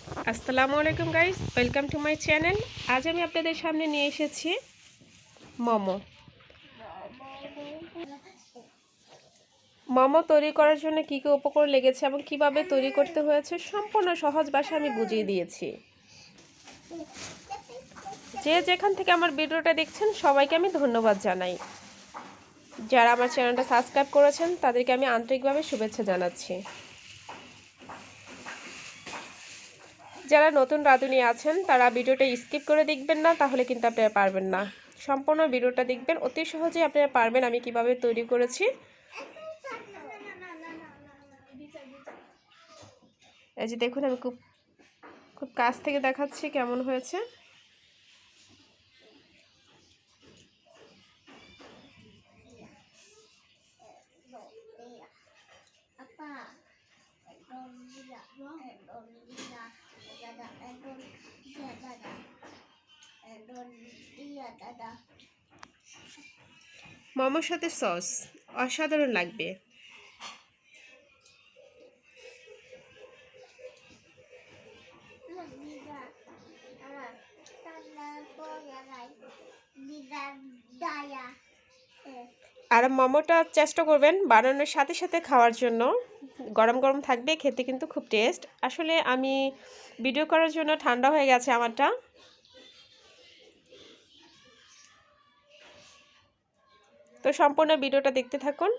আসসালামু আলাইকুম guys, welcome to my channel. আজ আমি আপনাদের সামনে নিয়ে এসেছি মোমো। মোমো তৈরি করার জন্য কী কী উপকরণ লেগেছে এবং কিভাবে তৈরি করতে হয়েছে সম্পূর্ণ সহজ ভাষায় আমি বুঝিয়ে দিয়েছি। যে যেখান থেকে আমার ভিডিওটা দেখছেন সবাইকে আমি ধন্যবাদ জানাই। যারা আমার চ্যানেলটা সাবস্ক্রাইব করেছেন তাদেরকে আমি আন্তরিকভাবে শুভেচ্ছা জানাচ্ছি। যারা নতুন রাঁধুনি আছেন তারা ভিডিওটা স্কিপ করে দেখবেন না, তাহলে কিন্তু আপনারা পারবেন না। সম্পূর্ণ ভিডিওটা দেখবেন, অতি সহজেই আপনারা পারবেন আমি কিভাবে তৈরি করেছি। এই যে দেখুন, আমি খুব কাছ থেকে দেখাচ্ছি কেমন হয়েছে। মোমোর সাথে সস অসাধারণ লাগবে। আর মোমোটা চেষ্টা করবেন বানানোর সাথে সাথে খাওয়ার জন্য। গরম গরম থাকবে, খেতে কিন্তু খুব টেস্ট। আসলে আমি ভিডিও করার জন্য ঠান্ডা হয়ে গেছে আমারটা। তো সম্পূর্ণ ভিডিওটা দেখতে থাকুন।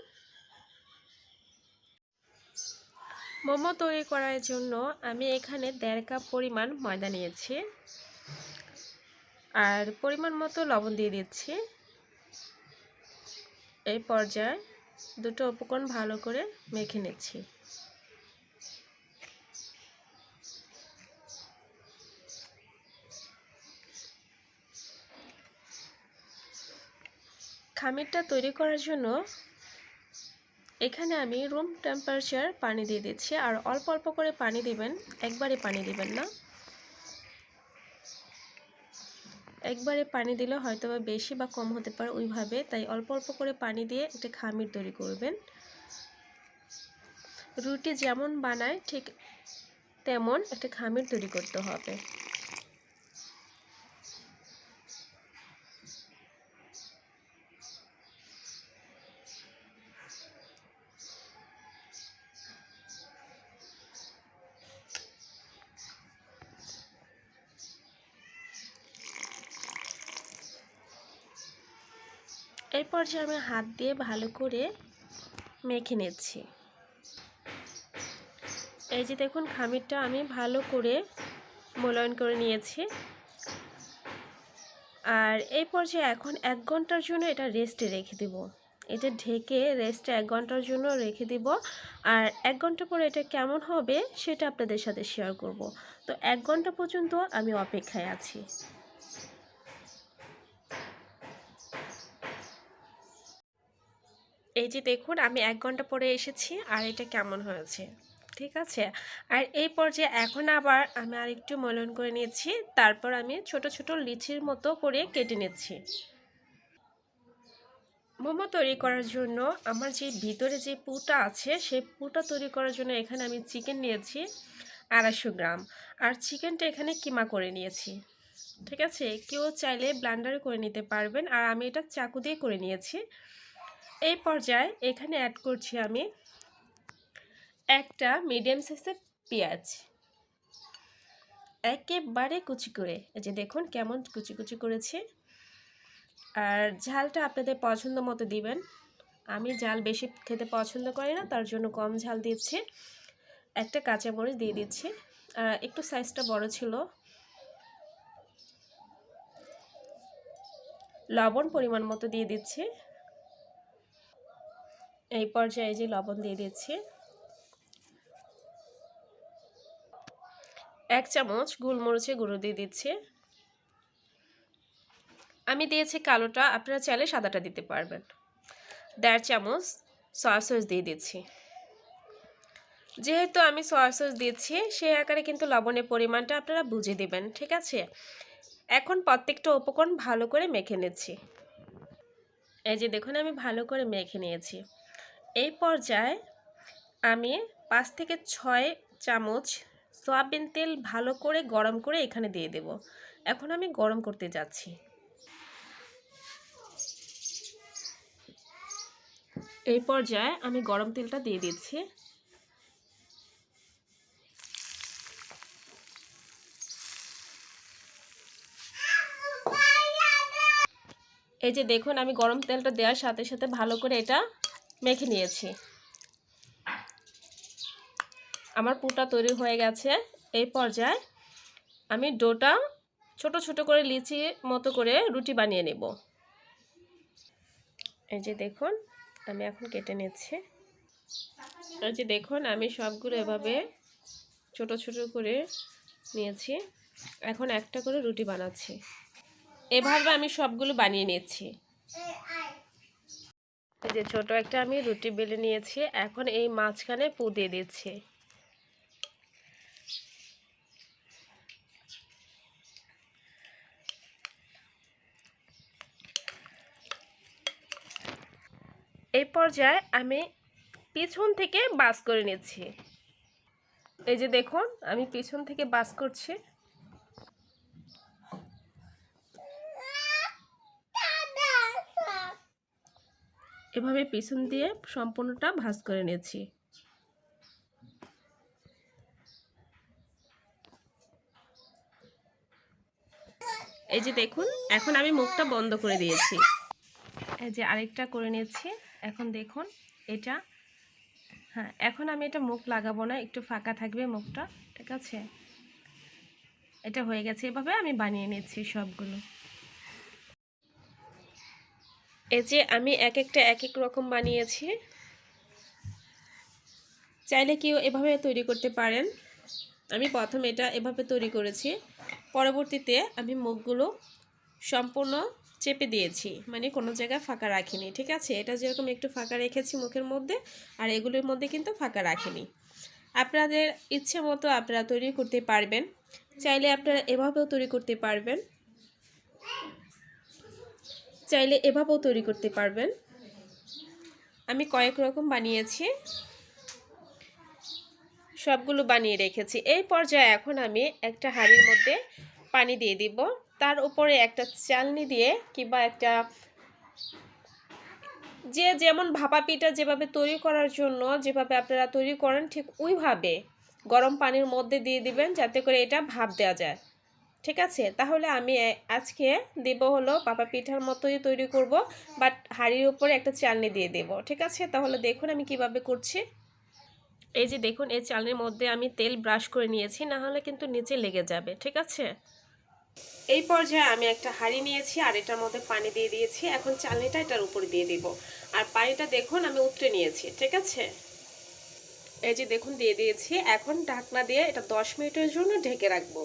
মোমো তৈরি করার জন্য আমি এখানে 1.5 কাপ পরিমাণ ময়দা নিয়েছি আর পরিমাণ মতো লবণ দিয়ে দিচ্ছি। এই পর্যায়ে দুটো উপকরণ ভালো করে মেখে নিচ্ছি। খামিরটা তৈরি করার জন্য এখানে আমি রুম টেম্পারেচার পানি দিয়ে দিচ্ছি। আর অল্প অল্প করে পানি দিবেন, একবারে পানি দিবেন না। একবারে পানি দিলে হয়তো বা বেশি বা কম হতে পারে ওইভাবে, তাই অল্প অল্প করে পানি দিয়ে একটা খামির তৈরি করবেন। রুটি যেমন বানায় ঠিক তেমন একটা খামির তৈরি করতে হবে। এই পর্যায়ে আমি হাত দিয়ে ভালো করে মেখে নিচ্ছি। এই যে দেখুন, খামিরটা আমি ভালো করে মোলায়েম করে নিয়েছি। আর এই পর্যায়ে এখন 1 ঘন্টার জন্য এটা রেস্টে রেখে দেব। এটা ঢেকে রেস্টে 1 ঘন্টার জন্য রেখে দিব। আর 1 ঘন্টা পরে এটা কেমন হবে সেটা আপনাদের সাথে শেয়ার করব। তো 1 ঘন্টা পর্যন্ত আমি অপেক্ষায় আছি। এই যে দেখুন, আমি 1 ঘন্টা পরে এসেছি আর এটা কেমন হয়েছে, ঠিক আছে। আর এই পর্যায়ে এখন আবার আমি আরেকটু ময়ান করে নিয়েছি। তারপর আমি ছোট ছোট লিচির মতো করে কেটে নিচ্ছি। মোমো তৈরি করার জন্য আমার যে ভিতরে যে পুরটা আছে সেই পুরটা তৈরি করার জন্য এখানে আমি চিকেন নিয়েছি 250 গ্রাম। আর চিকেনটা এখানে কিমা করে নিয়েছি, ঠিক আছে। কেউ চাইলে ব্লেন্ডারে করে নিতে পারবেন, আর আমি এটা চাকু দিয়ে করে নিয়েছি। এই পর্যায়ে এখানে অ্যাড করছি আমি একটা মিডিয়াম সাইজের পেঁয়াজ, একেবারে কুচি করে। এই যে দেখুন কেমন কুচি কুচি করেছি। আর ঝালটা আপনাদের পছন্দ মতো দিবেন। আমি ঝাল বেশি খেতে পছন্দ করি না, তার জন্য কম ঝাল দিচ্ছি। একটা কাঁচামরিচ দিয়ে দিচ্ছি, একটু সাইজটা বড় ছিল। লবণ পরিমাণ মতো দিয়ে দিচ্ছি। এই পর্যায়ে যে লবণ দিয়ে দিচ্ছি। 1 চামচ গোলমরিচের গুঁড়ো দিয়ে দিচ্ছি। আমি দিয়েছি কালোটা, আপনারা চাইলে সাদাটা দিতে পারবেন। 1.5 চামচ সয়া সস দিয়ে দিচ্ছি। যেহেতু আমি সয়া সস দিচ্ছি সেই আকারে কিন্তু লবণের পরিমাণটা আপনারা বুঝে দিবেন, ঠিক আছে। এখন প্রত্যেকটা উপকরণ ভালো করে মেখে নিচ্ছি। এই যে দেখুন, আমি ভালো করে মেখে নিয়েছি। এই পর্যায়ে আমি 5 থেকে 6 চামচ সয়াবিন তেল ভালো করে গরম করে এখানে দিয়ে দেব। এখন আমি গরম করতে যাচ্ছি। এই পর্যায়ে আমি গরম তেলটা দিয়ে দিচ্ছি। এই যে দেখুন আমি গরম তেলটা দেওয়ার সাথে সাথে ভালো করে এটা মেখে নিয়েছি। আমার পুরটা তৈরি হয়ে গেছে। এই পর্যায়ে আমি ডোটা ছোট ছোট করে লিচি মতো করে রুটি বানিয়ে নেব। এই যে দেখুন আমি এখন কেটে নিচ্ছি। এই যে দেখুন আমি সবগুলো এভাবে ছোট ছোট করে নিয়েছি। এখন একটা করে রুটি বানাচ্ছি। এভাবে আমি সবগুলো বানিয়ে নিচ্ছি। এই যে ছোট একটা আমি রুটি বেলে নিয়েছি। এখন এই মাঝখানে পুর দিয়ে দিচ্ছি। এই পর্যায়ে আমি পিছন থেকে বাস করে নিচ্ছি। এই যে দেখুন আমি পিছন থেকে বাস করছি। এভাবে পিছন দিয়ে সম্পূর্ণটা ভাঁজ করে নিয়েছি। এই যে দেখুন এখন আমি মুখটা বন্ধ করে দিয়েছি। এই যে আরেকটা করে নিয়েছি। এখন দেখুন এটা, হ্যাঁ এখন আমি এটা মুখ লাগাবো না, একটু ফাঁকা থাকবে মুখটা, ঠিক আছে। এটা হয়ে গেছে। এভাবে আমি বানিয়ে নিচ্ছি সবগুলো। এই যে আমি এক একটা এক এক রকম বানিয়েছি। চাইলে কেউ এভাবে তৈরি করতে পারেন। আমি প্রথম এটা এভাবে তৈরি করেছি, পরবর্তীতে আমি মুখগুলো সম্পূর্ণ চেপে দিয়েছি, মানে কোনো জায়গায় ফাঁকা রাখিনি, ঠিক আছে। এটা যেরকম একটু ফাঁকা রেখেছি মুখের মধ্যে, আর এগুলোর মধ্যে কিন্তু ফাঁকা রাখিনি। আপনাদের ইচ্ছে মতো আপনারা তৈরি করতে পারবেন। চাইলে আপনারা এভাবেও তৈরি করতে পারবেন, চাইলে এভাবেও তৈরি করতে পারবেন। আমি কয়েক রকম বানিয়েছি, সবগুলো বানিয়ে রেখেছি। এই পর্যায়ে এখন আমি একটা হাঁড়ির মধ্যে পানি দিয়ে দিব, তার উপরে একটা চালনি দিয়ে কিংবা একটা, যে যেমন ভাপা পিঠা যেভাবে তৈরি করার জন্য যেভাবে আপনারা তৈরি করেন ঠিক ওইভাবে গরম পানির মধ্যে দিয়ে দিবেন, যাতে করে এটা ভাপ দেওয়া যায়, ঠিক আছে। তাহলে আমি আজকে দেব হলো ভাপা পিঠার মতোই তৈরি করব, বাট হাঁড়ির উপরে একটা চালনি দিয়ে দেব, ঠিক আছে। তাহলে দেখুন আমি কিভাবে করছি। এই যে দেখুন এই চালনির মধ্যে আমি তেল ব্রাশ করে নিয়েছি, না হলে কিন্তু নিচে লেগে যাবে, ঠিক আছে। এই পর্যায়ে আমি একটা হাঁড়ি নিয়েছি আর এটার মধ্যে পানি দিয়ে দিয়েছি। এখন চালনিটা এটার উপরে দিয়ে দিব, আর পানিটা দেখুন আমি উতরে নিয়েছি, ঠিক আছে। এই যে দেখুন দিয়ে দিয়েছি। এখন ঢাকনা দিয়ে এটা 10 মিনিটের জন্য ঢেকে রাখবো,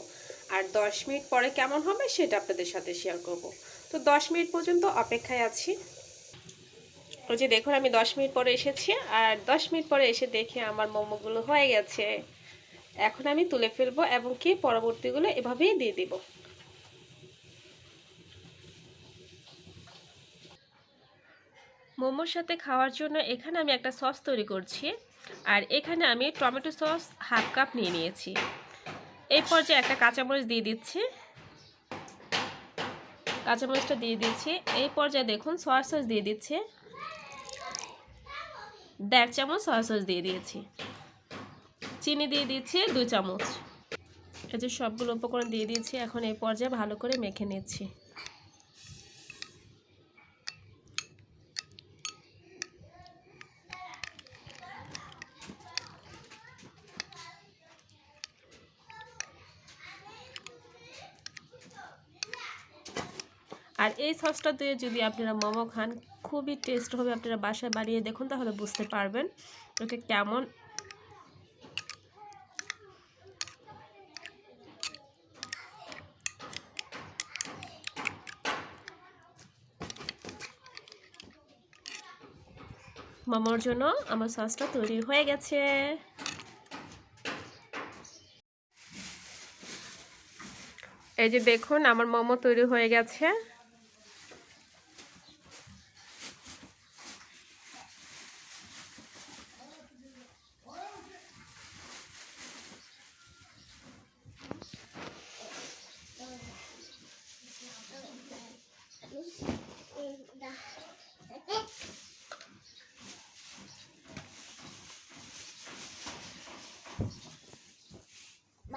আর 10 মিনিট পরে কেমন হবে সেটা আপনাদের সাথে শেয়ার করব। তো 10 মিনিট পর্যন্ত অপেক্ষায় আছি। ওই যে দেখুন আমি 10 মিনিট পরে এসেছি, আর 10 মিনিট পরে এসে দেখি আমার মোমোগুলো হয়ে গেছে। এখন আমি তুলে ফেলবো এবং কি পরবর্তীগুলো এভাবেই দিয়ে দিব। মোমোর সাথে খাওয়ার জন্য এখানে আমি একটা সস তৈরি করছি, আর এখানে আমি টমেটো সস হাফ কাপ নিয়ে নিয়েছি। এই পর্যায়ে একটা কাঁচামরিচ দিয়ে দিচ্ছি, কাঁচামরিচটা দিয়ে দিচ্ছি। এই পর্যায়ে দেখুন সয়া সস দিয়ে দিচ্ছি, 1.5 চামচ সয়া সস দিয়ে দিয়েছি। চিনি দিয়ে দিচ্ছি 2 চামচ। এই যে সবগুলো উপকরণ দিয়ে দিয়েছি। এখন এই পর্যায়ে ভালো করে মেখে নিচ্ছি। আর এই সসটা দিয়ে যদি আপনারা মোমো খান খুবই টেস্ট হবে। আপনারা বাসায় বানিয়ে দেখুন, তাহলে বুঝতে পারবেন এটা কেমন। মোমোর জন্য আমার সসটা তৈরি হয়ে গেছে। এই যে দেখুন আমার মোমো তৈরি হয়ে গেছে।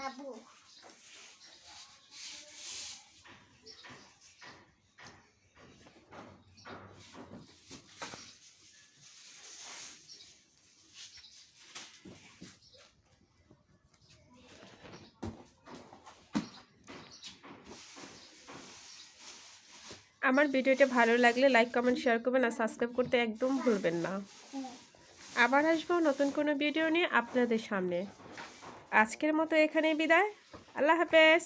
বাবু। আমার ভিডিওটা ভালো লাগলে লাইক কমেন্ট শেয়ার করবেন আর সাবস্ক্রাইব করতে একদম ভুলবেন না। আবার আসবো নতুন কোনো ভিডিও নিয়ে আপনাদের সামনে। আজকের মতো এখানেই বিদায়। আল্লাহ হাফেজ।